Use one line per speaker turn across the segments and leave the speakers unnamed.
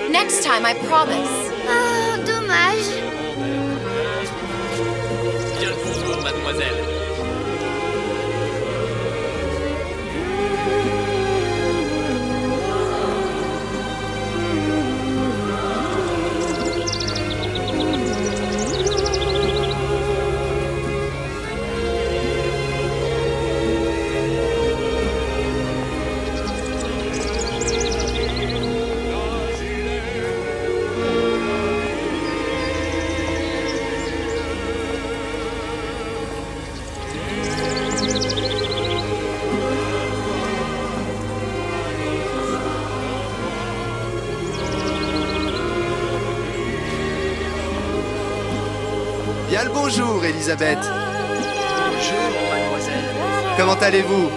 Next time, I promise.
Oh, dommage.
Bien le bonjour, mademoiselle.
Bien le bonjour, Elisabeth.
Bonjour, mademoiselle.
Comment allez-vous?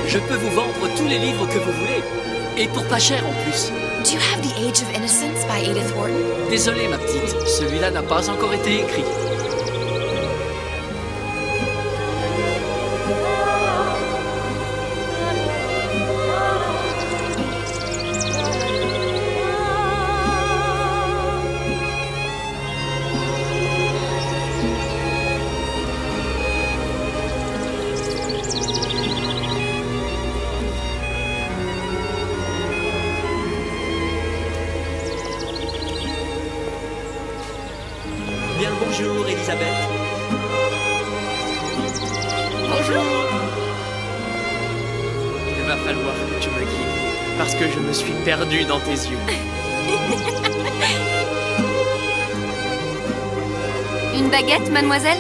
Je peux vous vendre tous les livres que vous voulez. Et pour pas cher en plus.
Do you have The Age of Innocence by Edith Wharton?
Désolé, ma petite, celui-là n'a pas encore été écrit. Bien le bonjour, Elisabeth.
Bonjour.
Il va falloir que tu me guides, parce que je me suis perdu dans tes yeux.
Une baguette, mademoiselle?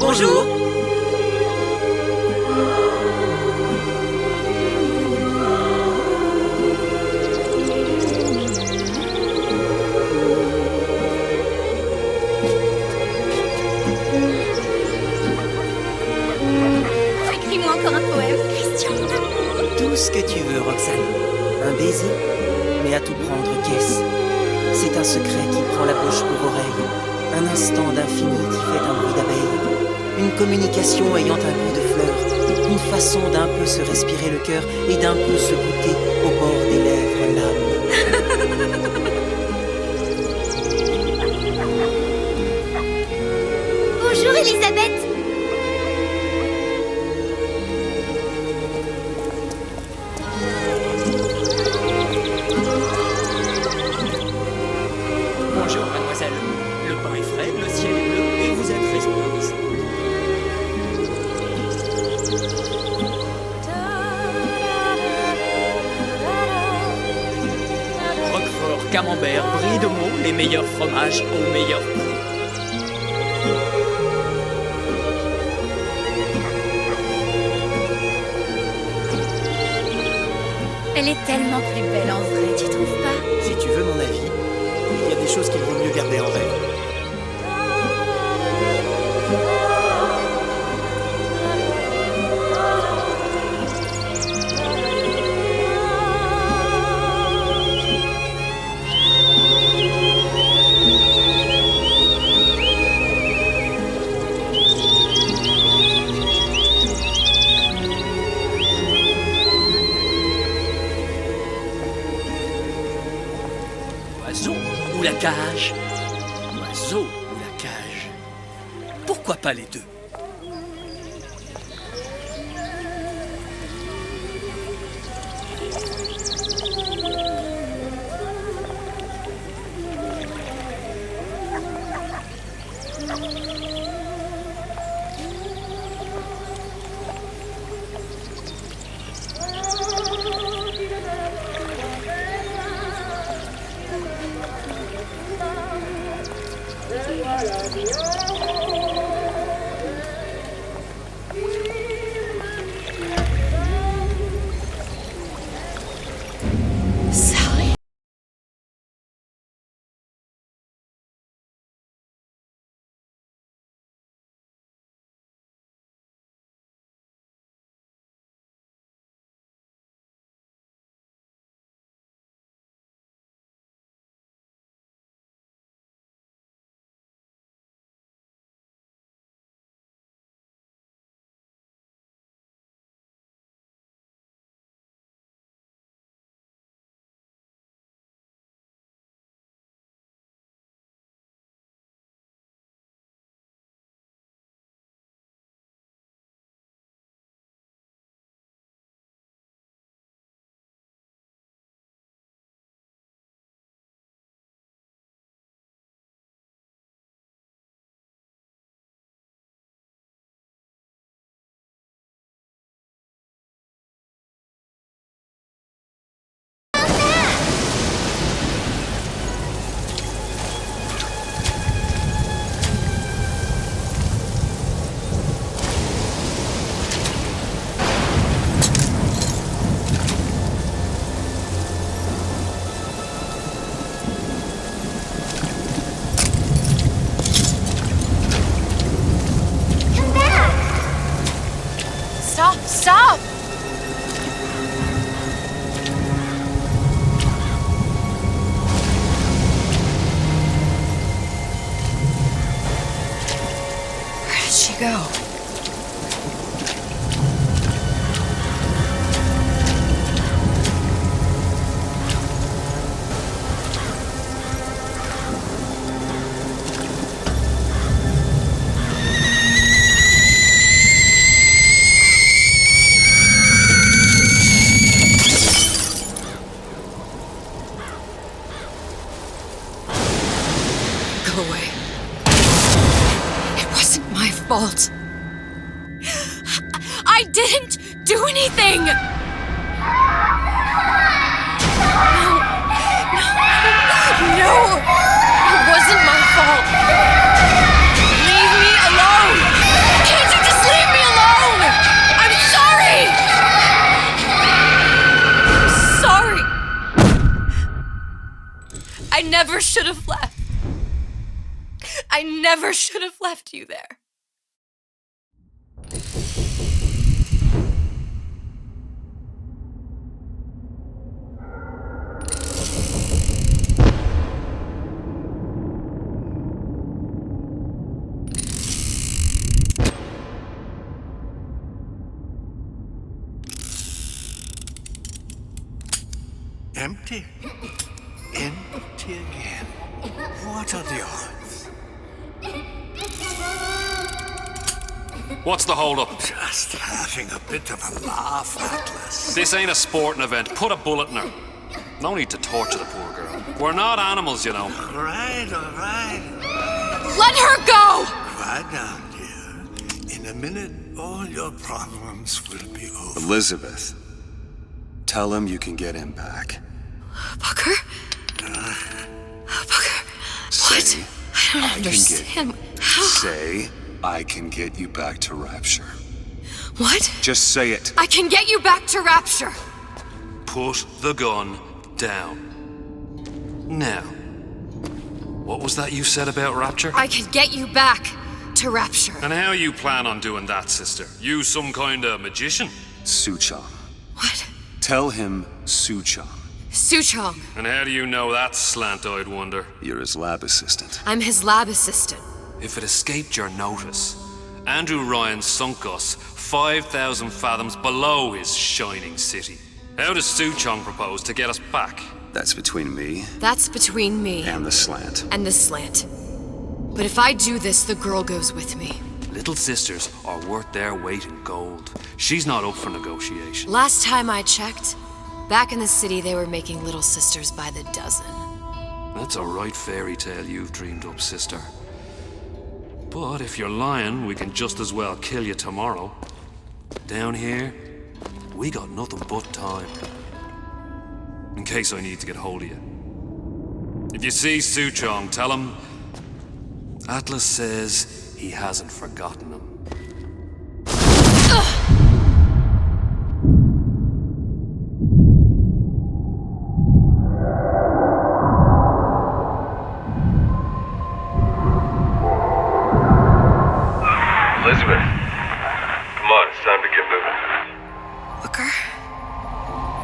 Bonjour.
Écris-moi encore un poème, Christian.
Tout ce que tu veux, Roxane. Un baiser? Mais à tout prendre, qu'est-ce? C'est un secret qui prend la bouche pour oreille. Un instant d'infini qui fait un bruit d'abeille. Une communication ayant un goût de fleur. Une façon d'un peu se respirer le cœur et d'un peu se goûter au bord des lèvres l'âme.
Bonjour, Elisabeth.
Bonjour, mademoiselle. Le pain est frais, le ciel est bleu et vous êtes resplendissante. Roquefort, camembert, brie de meaux, les meilleurs fromages au meilleur prix.
Elle est tellement plus belle en vrai, tu trouves pas?
Si tu veux mon avis, il y a des choses qu'il vaut mieux garder en rêve.
Oiseau ou la cage? Oiseau ou la cage? Pourquoi pas les deux?
go? Go away. It wasn't my fault. I didn't do anything! No, it wasn't my fault. Leave me alone! Can't you just leave me alone? I'm sorry! I'm sorry. I never should have left. I never should have left you there.
Empty? Empty again. What are the odds?
What's the hold-up?
Just having a bit of a laugh, Atlas.
This ain't a sporting event. Put a bullet in her. No need to torture the poor girl. We're not animals, you know.
All right.
Let her go!
Quiet down, dear. In a minute, all your problems will be over.
Elizabeth, tell him you can get him back.
Booker? Booker?
Say,
What? I don't understand. How?
Say, I can get you back to Rapture.
What?
Just say it.
I can get you back to Rapture.
Put the gun down. Now, what was that you said about Rapture?
I can get you back to Rapture.
And how you plan on doing that, sister? You some kind of magician?
Suchong.
What?
Tell him Suchong.
Suchong.
And how do you know that, slant-eyed wonder?
You're his lab assistant.
I'm his lab assistant.
If it escaped your notice, Andrew Ryan sunk us 5,000 fathoms below his shining city. How does Suchong propose to get us back?
That's between me
That's between me
and the slant.
and the slant. But if I do this, the girl goes with me.
Little sisters are worth their weight in gold. She's not up for negotiation.
Last time I checked, back in the city they were making little sisters by the dozen.
That's a right fairy tale you've dreamed up, sister. But if you're lying, we can just as well kill you tomorrow. Down here, we got nothing but time. In case I need to get hold of you. If you see Suchong, tell him Atlas says he hasn't forgotten him.
Elizabeth, come on, it's time to get moving.
Booker?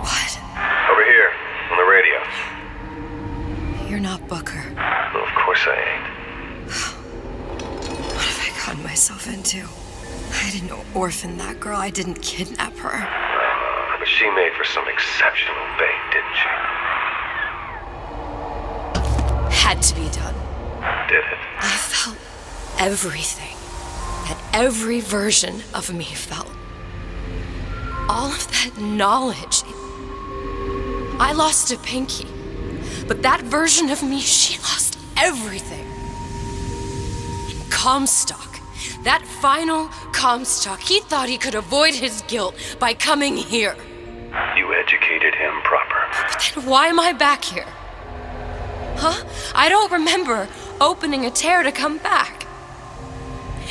What?
Over here, on the radio.
You're not Booker.
No, of course I ain't.
What have I gotten myself into? I didn't orphan that girl. I didn't kidnap her.
But she made for some exceptional bait, didn't she?
Had to be done.
Did it?
I felt everything that every version of me felt. All of that knowledge. I lost a pinky, but that version of me, she lost everything. And Comstock, that final Comstock, he thought he could avoid his guilt by coming here.
You educated him proper.
But then why am I back here? Huh? I don't remember opening a tear to come back.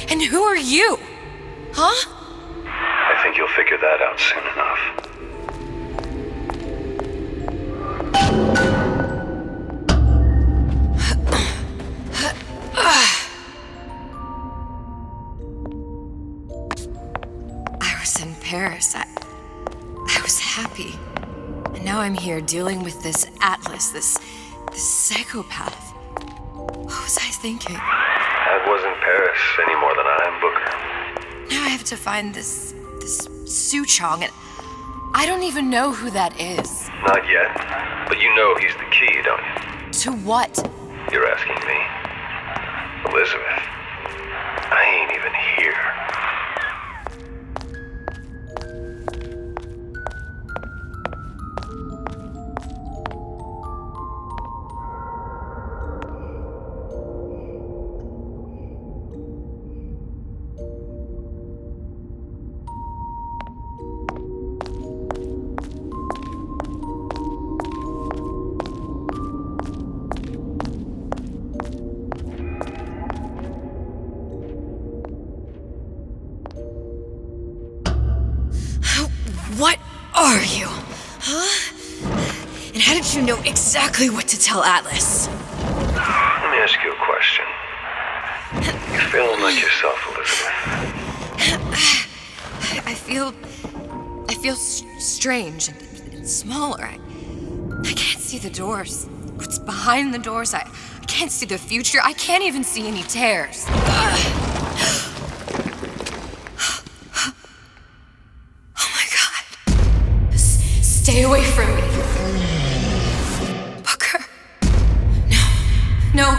And who are you? Huh?
I think you'll figure that out soon enough.
I was in Paris. I was happy. And now I'm here dealing with this Atlas, this psychopath. What was I thinking?
That wasn't Paris any more than I am Booker.
Now I have to find this Suchong, and I don't even know who that is.
Not yet, but you know he's the key, don't you?
To what?
You're asking me. Elizabeth, I ain't even here.
What are you? Huh? And how did you know exactly what to tell Atlas?
Let me ask you a question. You feeling like yourself, Elizabeth?
I feel strange and smaller. I can't see the doors. What's behind the doors? I can't see the future. I can't even see any tears. Stay away from me. Booker. No,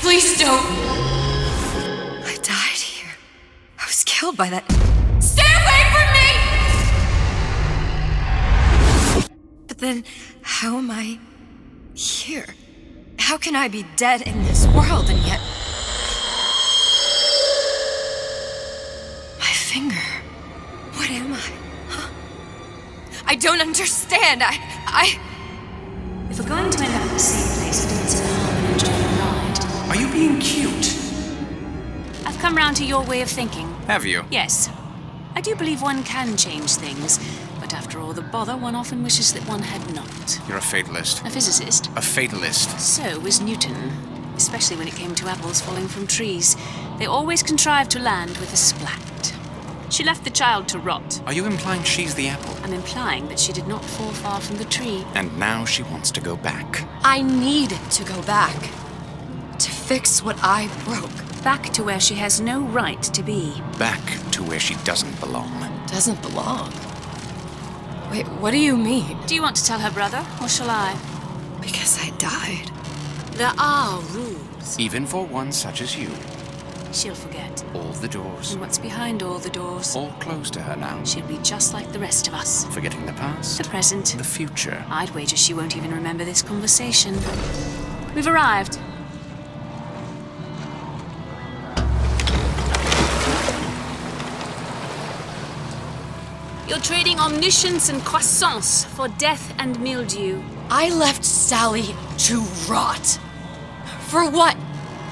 please don't. I died here. I was killed by that. Stay away from me! But then, how am I here? How can I be dead in this world and yet... My finger. What am I? I don't understand.
If we're going to end up in the same place, I think it's in harm and enjoy the ride.
Are you being cute?
I've come round to your way of thinking.
Have you?
Yes. I do believe one can change things, but after all the bother, one often wishes that one had not.
You're a fatalist.
A physicist.
A fatalist.
So was Newton, especially when it came to apples falling from trees. They always contrived to land with a splat. She left the child to rot.
Are you implying she's the apple?
I'm implying that she did not fall far from the tree.
And now she wants to go back.
I need to go back. To fix what I broke.
Back to where she has no right to be.
Back to where she doesn't belong.
Doesn't belong? Wait, what do you mean?
Do you want to tell her brother, or shall I?
Because I died.
There are rules.
Even for one such as you.
She'll forget.
All the doors.
And what's behind all the doors?
All closed to her now.
She'll be just like the rest of us.
Forgetting the past.
The present.
The future.
I'd wager she won't even remember this conversation. We've arrived. You're trading omniscience and croissance for death and mildew.
I left Sally to rot. For what?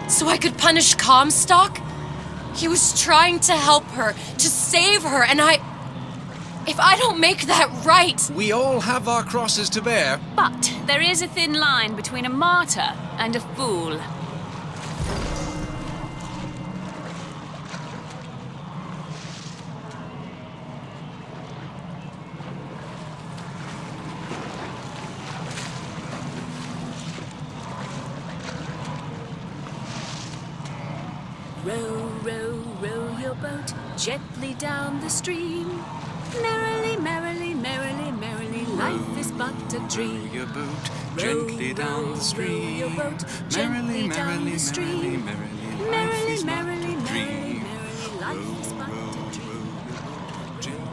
So I could punish Comstock? He was trying to help her, to save her, and if I don't make that right...
We all have our crosses to bear.
But there is a thin line between a martyr and a fool. Row, row, row your boat gently down the stream. Merrily, merrily, merrily, merrily, life is but a dream.
Row your boat gently down the stream.
Row your boat gently down the stream. Merrily, merrily, merrily, merrily, life is but a dream.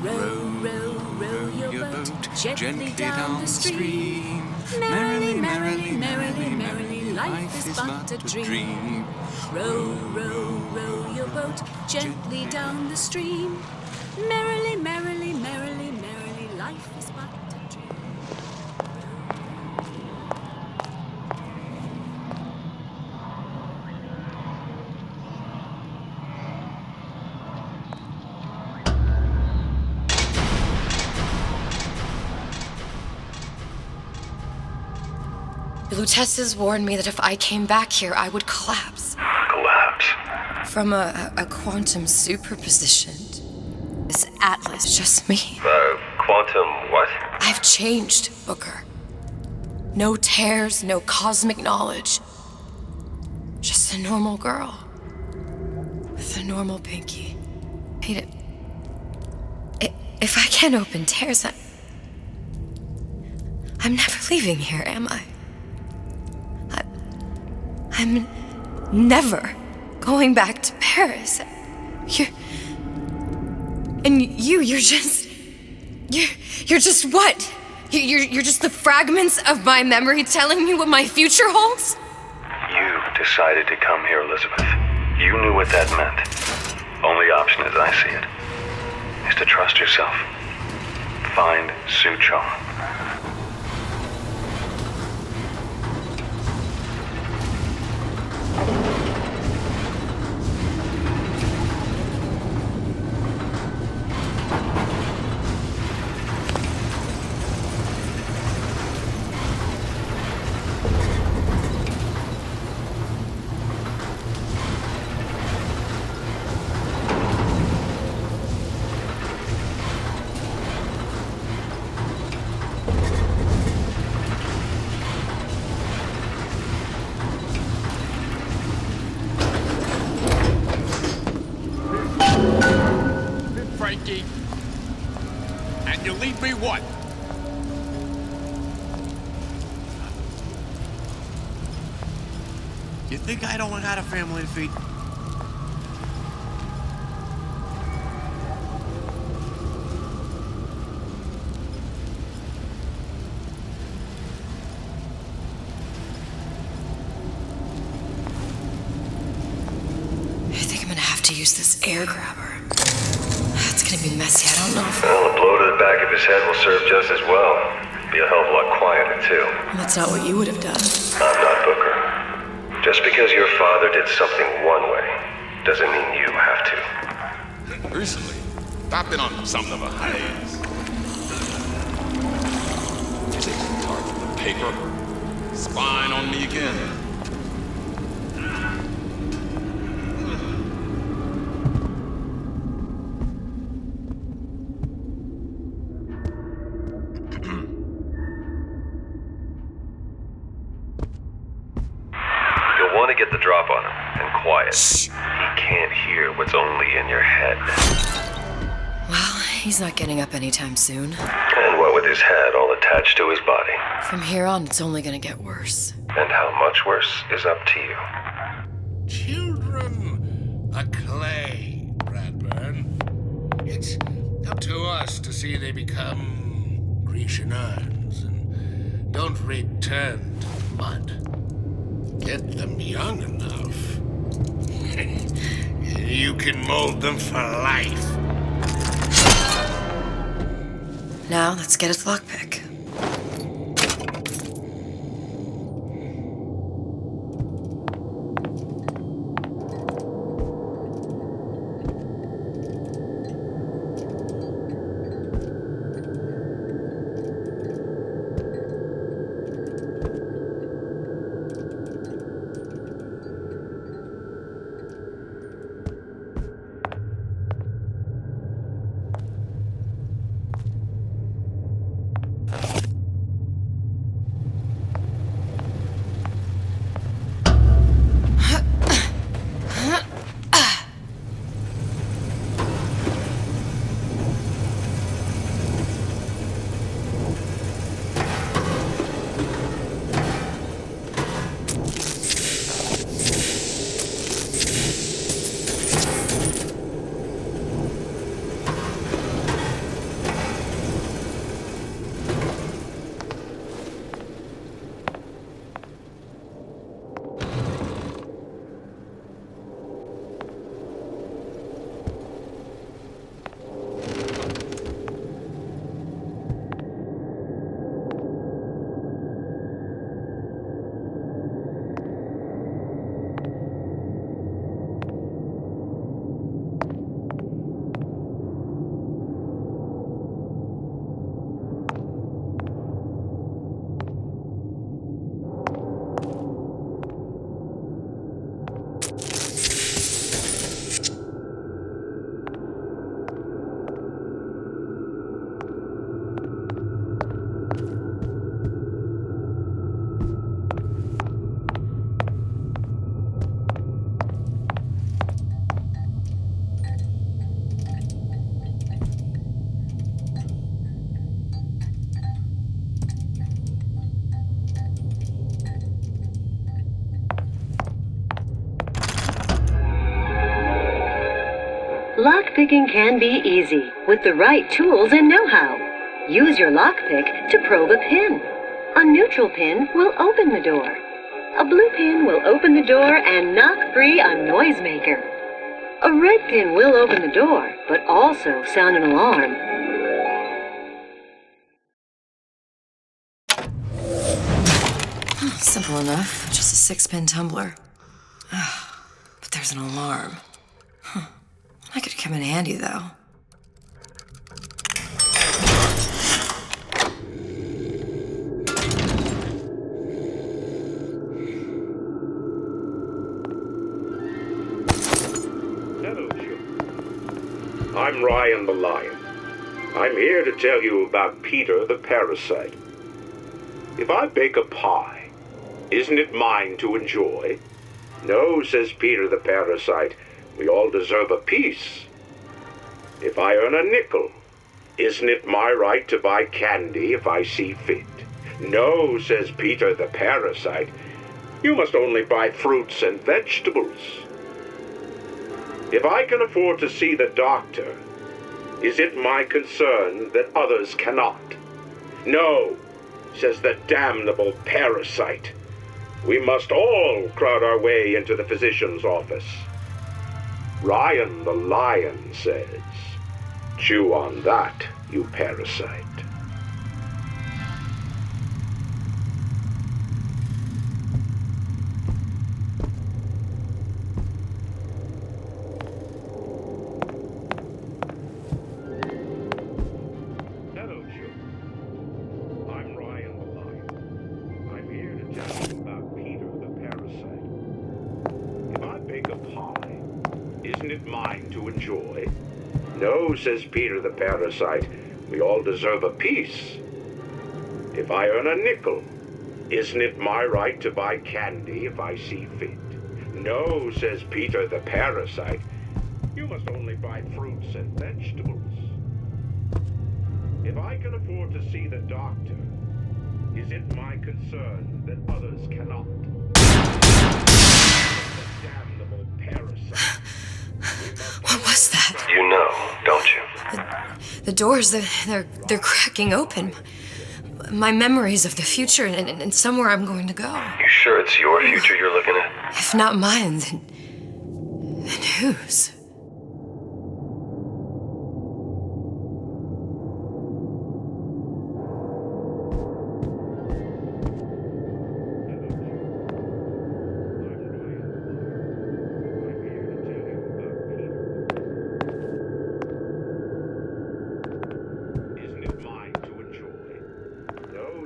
Row, row, row your boat gently down the stream. Merrily, merrily, merrily, merrily, life is but a dream. Row, row, row your boat gently down the stream. Merrily, merrily, merrily, merrily, life is but a dream.
The Lutesses warned me that if I came back here, I would collapse.
Collapse?
From a quantum superposition. This Atlas, just me.
Quantum what?
I've changed, Booker. No tears, no cosmic knowledge. Just a normal girl. With a normal pinky. Hey, if I can't open tears, I'm never leaving here, am I? I'm never going back to Paris. You're just what? You're just the fragments of my memory telling me what my future holds?
You decided to come here, Elizabeth. You knew what that meant. Only option, as I see it, is to trust yourself. Find Suchong.
And you leave me what?
You think I don't got a family to feed?
I think I'm gonna have to use this air grabber. It's gonna be messy, I don't know if...
Well, a blow to the back of his head will serve just as well. Be a hell of a lot quieter, too.
That's not what you would have done.
I'm not Booker. Just because your father did something one way, doesn't mean you have to.
Recently, I've been on something of a haze. Is it tart the paper? Spying on me again.
Want to get the drop on him, and quiet. He can't hear what's only in your head.
Well, he's not getting up anytime soon.
And what with his head all attached to his body.
From here on, it's only gonna get worse.
And how much worse is up to you.
Children are clay, Bradburn. It's up to us to see they become Grecian urns and don't return to mud. Get them young enough. You can mold them for life.
Now, let's get his lockpick.
Lockpicking can be easy with the right tools and know-how. Use your lockpick to probe a pin. A neutral pin will open the door. A blue pin will open the door and knock free a noisemaker. A red pin will open the door, but also sound an alarm.
Simple enough. Just a 6-pin tumbler. But there's an alarm. That could come in handy, though.
Hello, Joe. I'm Ryan the Lion. I'm here to tell you about Peter the Parasite. If I bake a pie, isn't it mine to enjoy? No, says Peter the Parasite. We all deserve a piece. If I earn a nickel, isn't it my right to buy candy if I see fit? No, says Peter the Parasite. You must only buy fruits and vegetables. If I can afford to see the doctor, is it my concern that others cannot? No, says the damnable parasite. We must all crowd our way into the physician's office. Ryan the Lion says, chew on that, you parasite. Hello, Joe. I'm Ryan the Lion. I'm here to tell you about Peter the Parasite. If I bake a pie, isn't it mine to enjoy? No, says Peter the Parasite. We all deserve a piece. If I earn a nickel, isn't it my right to buy candy if I see fit? No, says Peter the Parasite. You must only buy fruits and vegetables. If I can afford to see the doctor, is it my concern that others cannot? The damnable parasite.
What was that?
You know, don't you?
The doors, they're cracking open. My memories of the future and somewhere I'm going to go.
You sure it's your future you're looking at?
If not mine, then whose?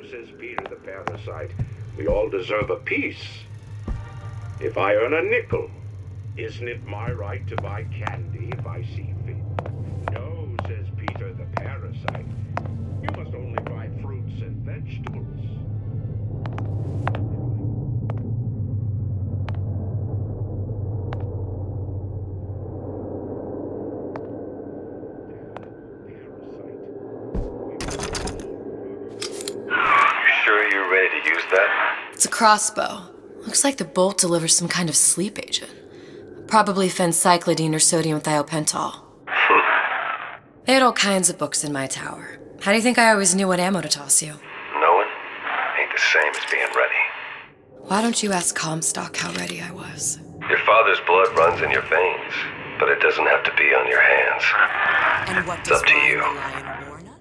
Says Peter the Parasite. We all deserve a piece. If I earn a nickel, isn't it my right to buy candy if I see fit? No, says Peter the Parasite. You must only buy fruits and vegetables.
You're ready to use that?
It's a crossbow. Looks like the bolt delivers some kind of sleep agent. Probably phencyclidine or sodium thiopental. They had all kinds of books in my tower. How do you think I always knew what ammo to toss you?
Knowing ain't the same as being ready.
Why don't you ask Comstock how ready I was?
Your father's blood runs in your veins, but it doesn't have to be on your hands.
And what
It's
does
up to
Ryan
you.
the Lion